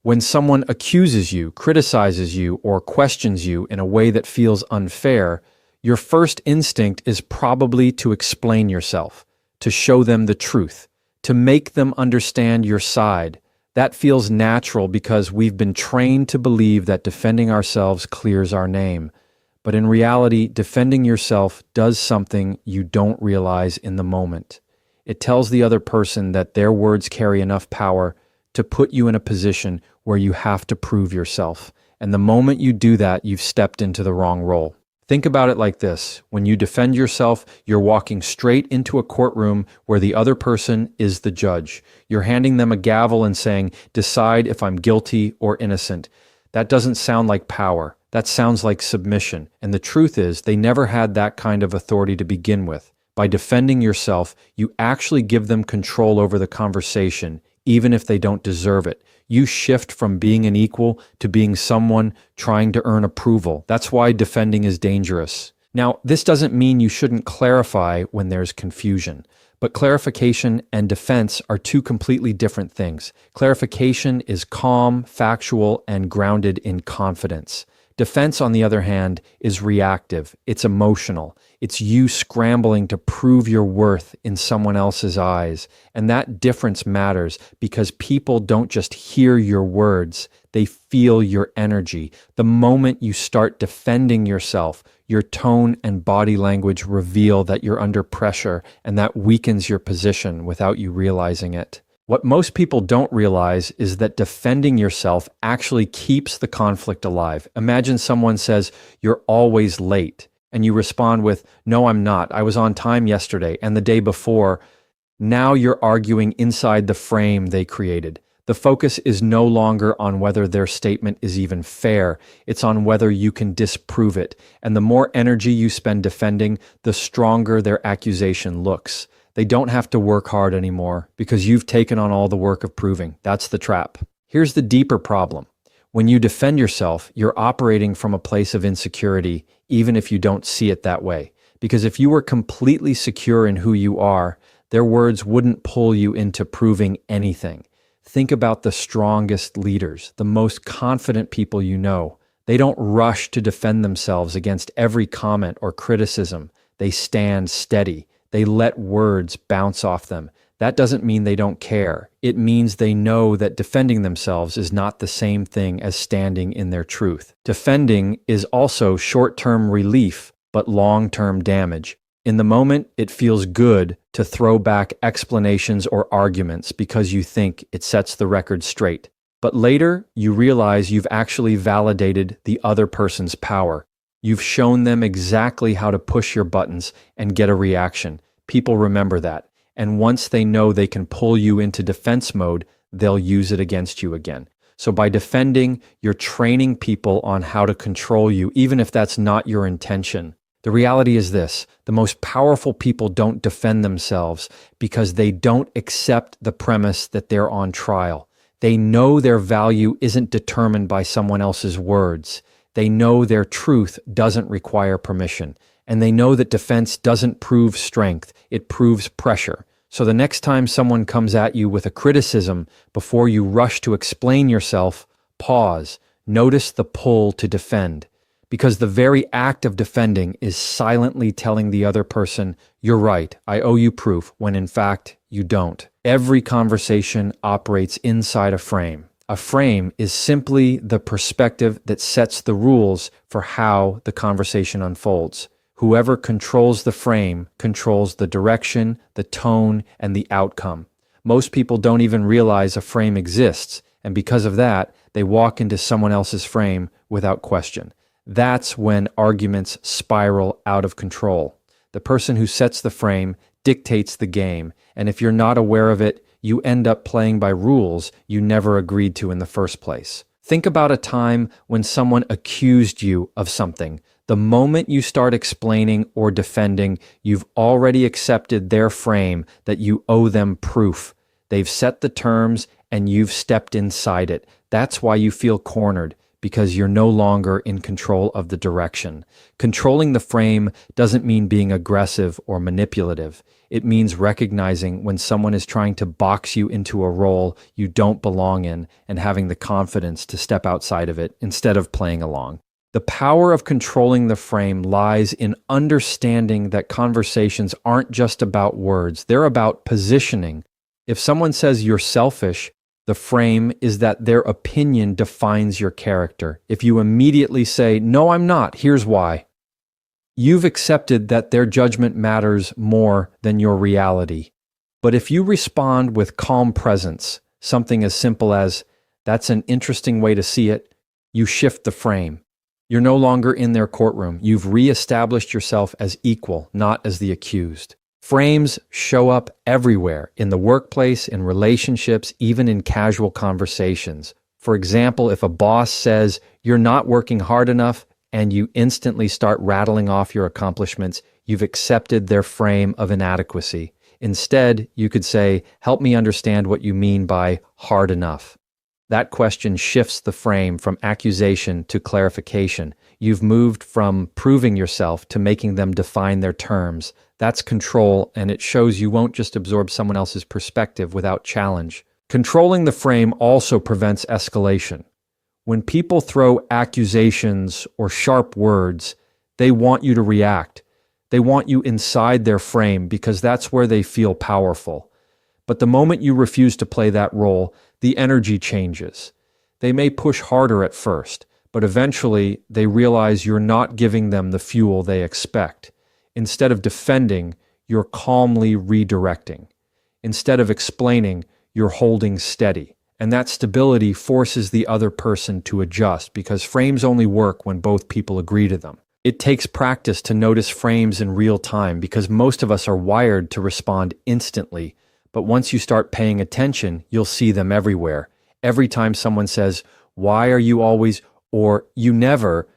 When someone accuses you, criticizes you, or questions you in a way that feels unfair, your first instinct is probably to explain yourself, to show them the truth, to make them understand your side. That feels natural because we've been trained to believe that defending ourselves clears our name. But in reality, defending yourself does something you don't realize in the moment. It tells the other person that their words carry enough power to put you in a position where you have to prove yourself. And the moment you do that, you've stepped into the wrong role. Think about it like this. When you defend yourself, you're walking straight into a courtroom where the other person is the judge. You're handing them a gavel and saying, "Decide if I'm guilty or innocent." That doesn't sound like power. That sounds like submission. And the truth is, they never had that kind of authority to begin with. By defending yourself, you actually give them control over the conversation, even if they don't deserve it. You shift from being an equal to being someone trying to earn approval. That's why defending is dangerous. Now, this doesn't mean you shouldn't clarify when there's confusion. But clarification and defense are two completely different things. Clarification is calm, factual, and grounded in confidence. Defense, on the other hand, is reactive. It's emotional. It's you scrambling to prove your worth in someone else's eyes. And that difference matters because people don't just hear your words, they feel your energy. The moment you start defending yourself, your tone and body language reveal that you're under pressure, and that weakens your position without you realizing it. What most people don't realize is that defending yourself actually keeps the conflict alive. Imagine someone says, "You're always late," and you respond with, "No, I'm not. I was on time yesterday and the day before." Now you're arguing inside the frame they created. The focus is no longer on whether their statement is even fair. It's on whether you can disprove it. And the more energy you spend defending, the stronger their accusation looks. They don't have to work hard anymore because you've taken on all the work of proving. That's the trap. Here's the deeper problem. When you defend yourself, you're operating from a place of insecurity, even if you don't see it that way. Because if you were completely secure in who you are, their words wouldn't pull you into proving anything. Think about the strongest leaders, the most confident people you know. They don't rush to defend themselves against every comment or criticism. They stand steady. They let words bounce off them. That doesn't mean they don't care. It means they know that defending themselves is not the same thing as standing in their truth. Defending is also short-term relief, but long-term damage. In the moment, it feels good to throw back explanations or arguments because you think it sets the record straight. But later, you realize you've actually validated the other person's power. You've shown them exactly how to push your buttons and get a reaction. People remember that. And once they know they can pull you into defense mode, they'll use it against you again. So by defending, you're training people on how to control you, even if that's not your intention. The reality is this: the most powerful people don't defend themselves because they don't accept the premise that they're on trial. They know their value isn't determined by someone else's words. They know their truth doesn't require permission. And they know that defense doesn't prove strength, it proves pressure. So the next time someone comes at you with a criticism, before you rush to explain yourself, pause. Notice the pull to defend. Because the very act of defending is silently telling the other person, "You're right, I owe you proof," when in fact, you don't. Every conversation operates inside a frame. A frame is simply the perspective that sets the rules for how the conversation unfolds. Whoever controls the frame controls the direction, the tone, and the outcome. Most people don't even realize a frame exists, and because of that, they walk into someone else's frame without question. That's when arguments spiral out of control. The person who sets the frame dictates the game, and if you're not aware of it, you end up playing by rules you never agreed to in the first place. Think about a time when someone accused you of something. The moment you start explaining or defending, you've already accepted their frame that you owe them proof. They've set the terms and you've stepped inside it. That's why you feel cornered, because you're no longer in control of the direction. Controlling the frame doesn't mean being aggressive or manipulative. It means recognizing when someone is trying to box you into a role you don't belong in and having the confidence to step outside of it instead of playing along. The power of controlling the frame lies in understanding that conversations aren't just about words, they're about positioning. If someone says you're selfish, the frame is that their opinion defines your character. If you immediately say, "No, I'm not, here's why," you've accepted that their judgment matters more than your reality. But if you respond with calm presence, something as simple as, "That's an interesting way to see it," you shift the frame. You're no longer in their courtroom. You've reestablished yourself as equal, not as the accused. Frames show up everywhere, in the workplace, in relationships, even in casual conversations. For example, if a boss says, "You're not working hard enough," and you instantly start rattling off your accomplishments, you've accepted their frame of inadequacy. Instead, you could say, "Help me understand what you mean by hard enough." That question shifts the frame from accusation to clarification. You've moved from proving yourself to making them define their terms. That's control, and it shows you won't just absorb someone else's perspective without challenge. Controlling the frame also prevents escalation. When people throw accusations or sharp words, they want you to react. They want you inside their frame because that's where they feel powerful. But the moment you refuse to play that role, the energy changes. They may push harder at first, but eventually they realize you're not giving them the fuel they expect. Instead of defending, you're calmly redirecting. Instead of explaining, you're holding steady. And that stability forces the other person to adjust because frames only work when both people agree to them. It takes practice to notice frames in real time because most of us are wired to respond instantly. But once you start paying attention, you'll see them everywhere. Every time someone says, "Why are you always," or "You never,"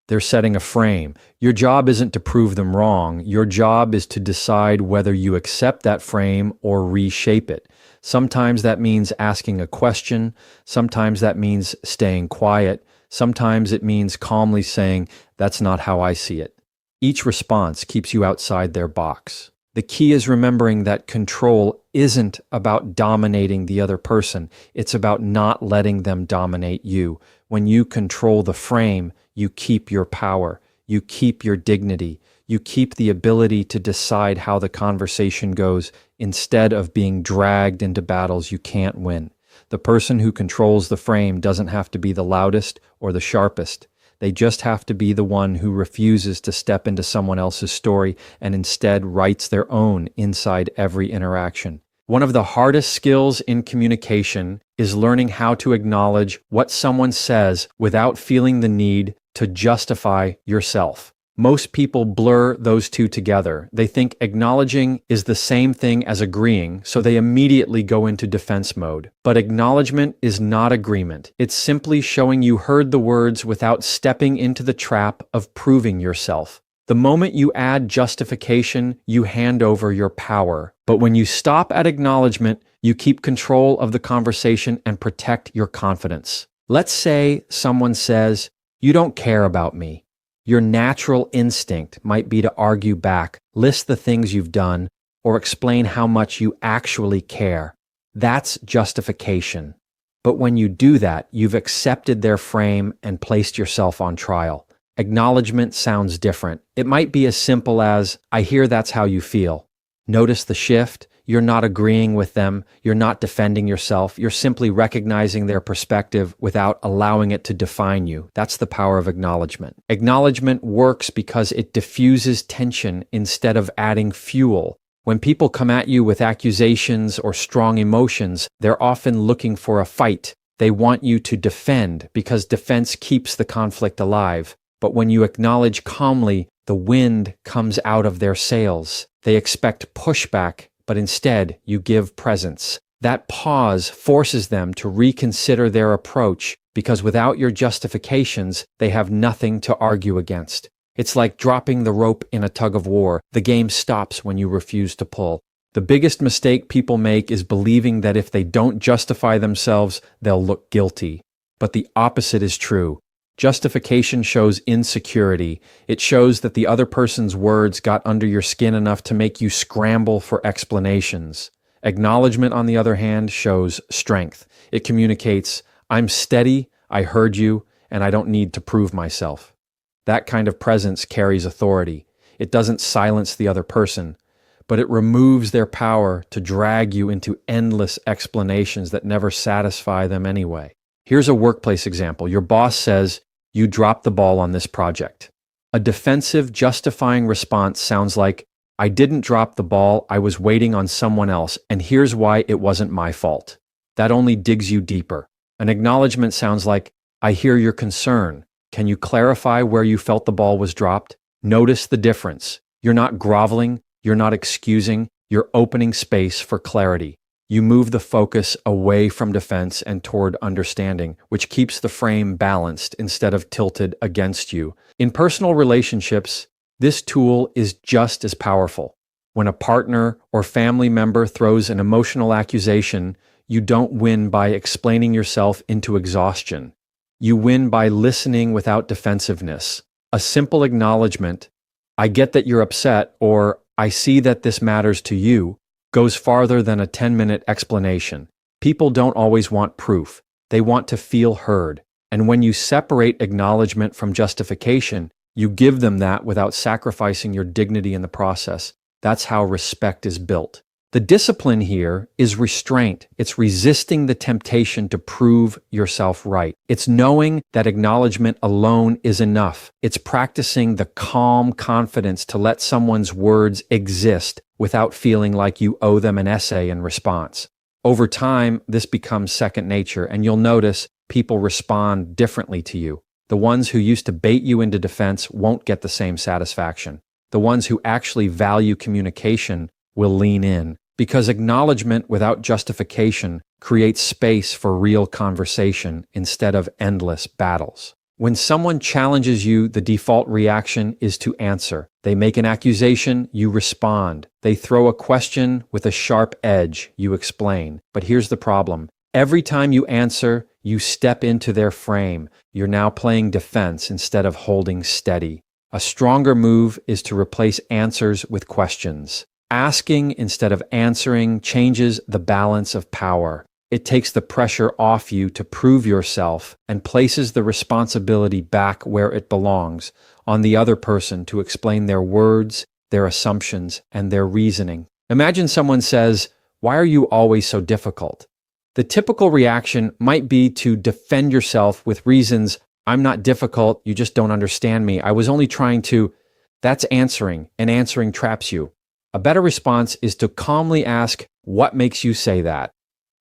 they're setting a frame. Your job isn't to prove them wrong. Your job is to decide whether you accept that frame or reshape it. Sometimes that means asking a question. Sometimes that means staying quiet. Sometimes it means calmly saying, "That's not how I see it." Each response keeps you outside their box. The key is remembering that control isn't about dominating the other person. It's about not letting them dominate you. When you control the frame, you keep your power. You keep your dignity. You keep the ability to decide how the conversation goes instead of being dragged into battles you can't win. The person who controls the frame doesn't have to be the loudest or the sharpest. They just have to be the one who refuses to step into someone else's story and instead writes their own inside every interaction. One of the hardest skills in communication is learning how to acknowledge what someone says without feeling the need to justify yourself. Most people blur those two together. They think acknowledging is the same thing as agreeing, so they immediately go into defense mode. But acknowledgement is not agreement. It's simply showing you heard the words without stepping into the trap of proving yourself. The moment you add justification, you hand over your power. But when you stop at acknowledgement, you keep control of the conversation and protect your confidence. Let's say someone says, "You don't care about me." Your natural instinct might be to argue back, list the things you've done, or explain how much you actually care. That's justification. But when you do that, you've accepted their frame and placed yourself on trial. Acknowledgement sounds different. It might be as simple as, "I hear that's how you feel." Notice the shift. You're not agreeing with them. You're not defending yourself. You're simply recognizing their perspective without allowing it to define you. That's the power of acknowledgement. Acknowledgement works because it diffuses tension instead of adding fuel. When people come at you with accusations or strong emotions, they're often looking for a fight. They want you to defend because defense keeps the conflict alive. But when you acknowledge calmly, the wind comes out of their sails. They expect pushback, but instead you give presence. That pause forces them to reconsider their approach because without your justifications, they have nothing to argue against. It's like dropping the rope in a tug of war. The game stops when you refuse to pull. The biggest mistake people make is believing that if they don't justify themselves, they'll look guilty. But the opposite is true. Justification shows insecurity. It shows that the other person's words got under your skin enough to make you scramble for explanations. Acknowledgement, on the other hand, shows strength. It communicates, I'm steady, I heard you, and I don't need to prove myself. That kind of presence carries authority. It doesn't silence the other person, but it removes their power to drag you into endless explanations that never satisfy them anyway. Here's a workplace example. Your boss says, you dropped the ball on this project. A defensive, justifying response sounds like, I didn't drop the ball, I was waiting on someone else, and here's why it wasn't my fault. That only digs you deeper. An acknowledgement sounds like, I hear your concern. Can you clarify where you felt the ball was dropped? Notice the difference. You're not groveling, you're not excusing, you're opening space for clarity. You move the focus away from defense and toward understanding, which keeps the frame balanced instead of tilted against you. In personal relationships, this tool is just as powerful. When a partner or family member throws an emotional accusation, you don't win by explaining yourself into exhaustion. You win by listening without defensiveness. A simple acknowledgement, I get that you're upset, or I see that this matters to you, goes farther than a 10-minute explanation. People don't always want proof. They want to feel heard. And when you separate acknowledgement from justification, you give them that without sacrificing your dignity in the process. That's how respect is built. The discipline here is restraint. It's resisting the temptation to prove yourself right. It's knowing that acknowledgement alone is enough. It's practicing the calm confidence to let someone's words exist without feeling like you owe them an essay in response. Over time, this becomes second nature, and you'll notice people respond differently to you. The ones who used to bait you into defense won't get the same satisfaction. The ones who actually value communication will lean in, because acknowledgement without justification creates space for real conversation instead of endless battles. When someone challenges you, the default reaction is to answer. They make an accusation, you respond. They throw a question with a sharp edge, you explain. But here's the problem. Every time you answer, you step into their frame. You're now playing defense instead of holding steady. A stronger move is to replace answers with questions. Asking instead of answering changes the balance of power. It takes the pressure off you to prove yourself and places the responsibility back where it belongs, on the other person to explain their words, their assumptions, and their reasoning. Imagine someone says, "Why are you always so difficult?" The typical reaction might be to defend yourself with reasons, "I'm not difficult, you just don't understand me. I was only trying to..." That's answering, and answering traps you. A better response is to calmly ask, "What makes you say that?"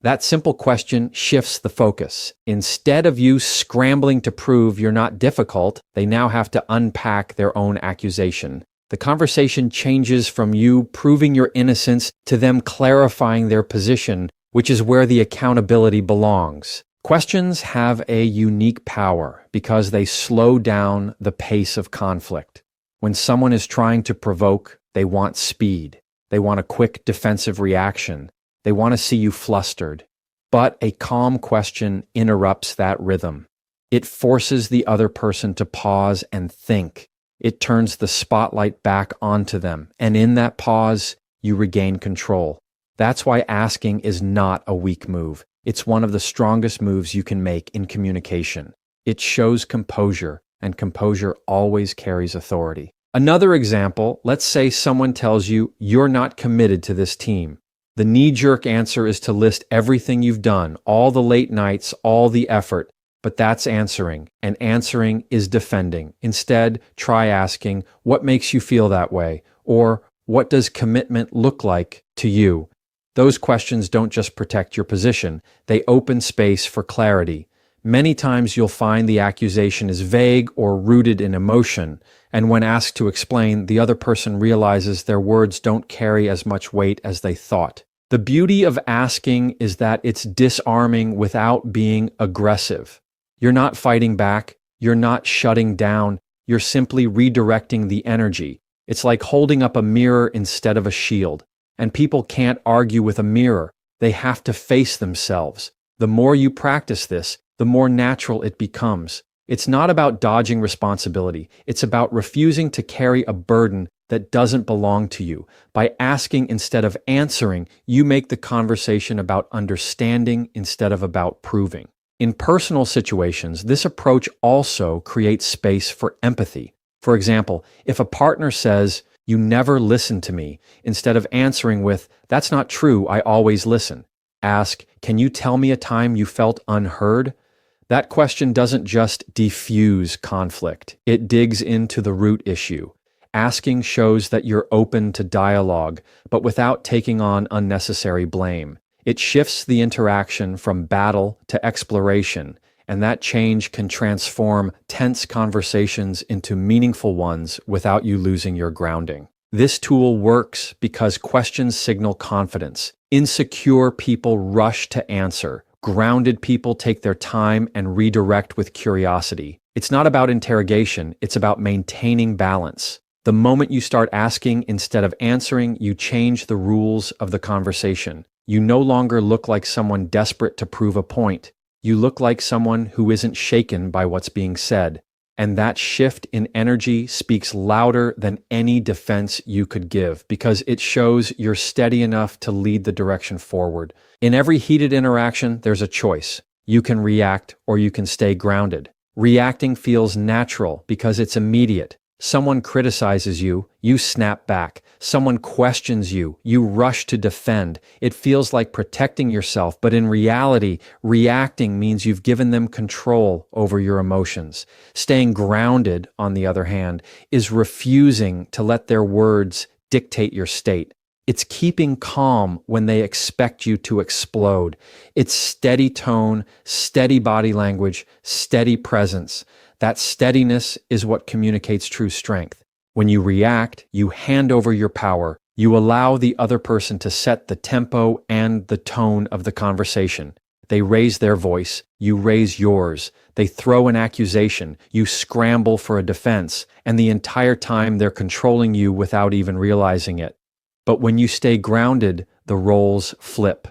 That simple question shifts the focus. Instead of you scrambling to prove you're not difficult, they now have to unpack their own accusation. The conversation changes from you proving your innocence to them clarifying their position, which is where the accountability belongs. Questions have a unique power because they slow down the pace of conflict. When someone is trying to provoke, they want speed. They want a quick defensive reaction. They want to see you flustered. But a calm question interrupts that rhythm. It forces the other person to pause and think. It turns the spotlight back onto them. And in that pause, you regain control. That's why asking is not a weak move. It's one of the strongest moves you can make in communication. It shows composure, and composure always carries authority. Another example, let's say someone tells you you're not committed to this team. The knee-jerk answer is to list everything you've done, all the late nights, all the effort, but that's answering, and answering is defending. Instead, try asking, what makes you feel that way? Or what does commitment look like to you? Those questions don't just protect your position, they open space for clarity. Many times you'll find the accusation is vague or rooted in emotion, and when asked to explain, the other person realizes their words don't carry as much weight as they thought. The beauty of asking is that it's disarming without being aggressive. You're not fighting back, you're not shutting down, you're simply redirecting the energy. It's like holding up a mirror instead of a shield. And people can't argue with a mirror, they have to face themselves. The more you practice this, the more natural it becomes. It's not about dodging responsibility. It's about refusing to carry a burden that doesn't belong to you. By asking instead of answering, you make the conversation about understanding instead of about proving. In personal situations, this approach also creates space for empathy. For example, if a partner says, "You never listen to me," instead of answering with, "That's not true, I always listen," ask, "Can you tell me a time you felt unheard?" That question doesn't just diffuse conflict, it digs into the root issue. Asking shows that you're open to dialogue, but without taking on unnecessary blame. It shifts the interaction from battle to exploration, and that change can transform tense conversations into meaningful ones without you losing your grounding. This tool works because questions signal confidence. Insecure people rush to answer. Grounded people take their time and redirect with curiosity. It's not about interrogation, it's about maintaining balance. The moment you start asking instead of answering, you change the rules of the conversation. You no longer look like someone desperate to prove a point. You look like someone who isn't shaken by what's being said. And that shift in energy speaks louder than any defense you could give because it shows you're steady enough to lead the direction forward. In every heated interaction, there's a choice. You can react or you can stay grounded. Reacting feels natural because it's immediate. Someone criticizes you, you snap back. Someone questions you, you rush to defend. It feels like protecting yourself, but in reality, reacting means you've given them control over your emotions. Staying grounded, on the other hand, is refusing to let their words dictate your state. It's keeping calm when they expect you to explode. It's steady tone, steady body language, steady presence. That steadiness is what communicates true strength. When you react, you hand over your power. You allow the other person to set the tempo and the tone of the conversation. They raise their voice, you raise yours. They throw an accusation, you scramble for a defense, and the entire time they're controlling you without even realizing it. But when you stay grounded, the roles flip.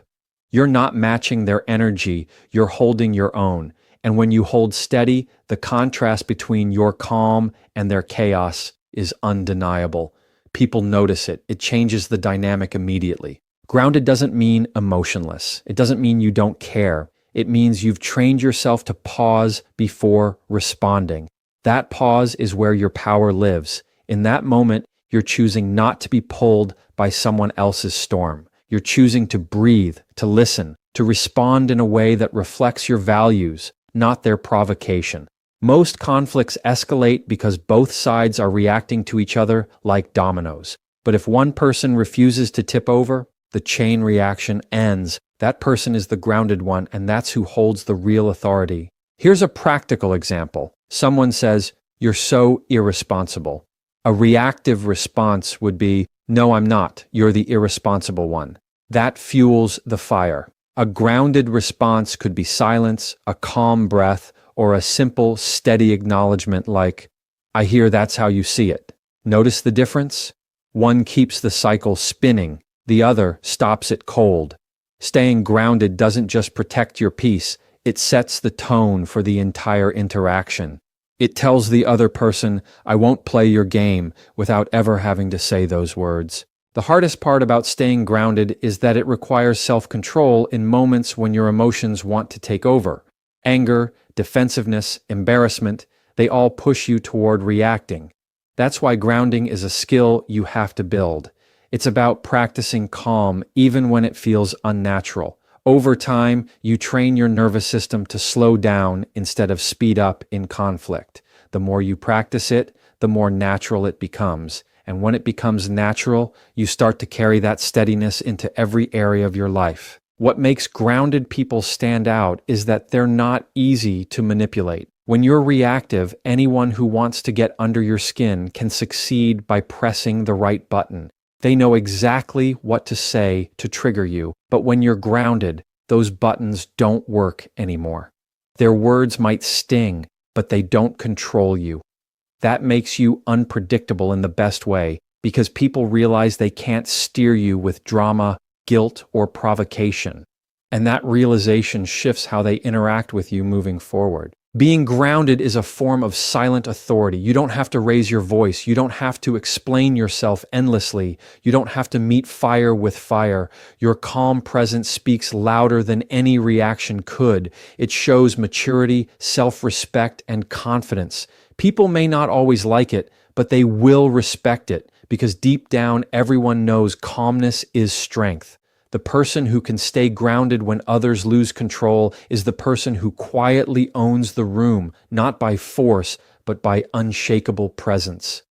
You're not matching their energy, you're holding your own. And when you hold steady, the contrast between your calm and their chaos is undeniable. People notice it. It changes the dynamic immediately. Grounded doesn't mean emotionless. It doesn't mean you don't care. It means you've trained yourself to pause before responding. That pause is where your power lives. In that moment, you're choosing not to be pulled by someone else's storm. You're choosing to breathe, to listen, to respond in a way that reflects your values, not their provocation. Most conflicts escalate because both sides are reacting to each other like dominoes. But if one person refuses to tip over, the chain reaction ends. That person is the grounded one, and that's who holds the real authority. Here's a practical example. Someone says, "You're so irresponsible." A reactive response would be, "No, I'm not. You're the irresponsible one." That fuels the fire. A grounded response could be silence, a calm breath, or a simple, steady acknowledgement like, "I hear that's how you see it." Notice the difference? One keeps the cycle spinning, the other stops it cold. Staying grounded doesn't just protect your peace, it sets the tone for the entire interaction. It tells the other person, "I won't play your game," without ever having to say those words. The hardest part about staying grounded is that it requires self-control in moments when your emotions want to take over. Anger, defensiveness, embarrassment, they all push you toward reacting. That's why grounding is a skill you have to build. It's about practicing calm even when it feels unnatural. Over time, you train your nervous system to slow down instead of speed up in conflict. The more you practice it, the more natural it becomes. And when it becomes natural, you start to carry that steadiness into every area of your life. What makes grounded people stand out is that they're not easy to manipulate. When you're reactive, anyone who wants to get under your skin can succeed by pressing the right button. They know exactly what to say to trigger you, but when you're grounded, those buttons don't work anymore. Their words might sting, but they don't control you. That makes you unpredictable in the best way, because people realize they can't steer you with drama, guilt, or provocation. And that realization shifts how they interact with you moving forward. Being grounded is a form of silent authority. You don't have to raise your voice. You don't have to explain yourself endlessly. You don't have to meet fire with fire. Your calm presence speaks louder than any reaction could. It shows maturity, self-respect, and confidence. People may not always like it, but they will respect it because deep down, everyone knows calmness is strength. The person who can stay grounded when others lose control is the person who quietly owns the room, not by force, but by unshakable presence.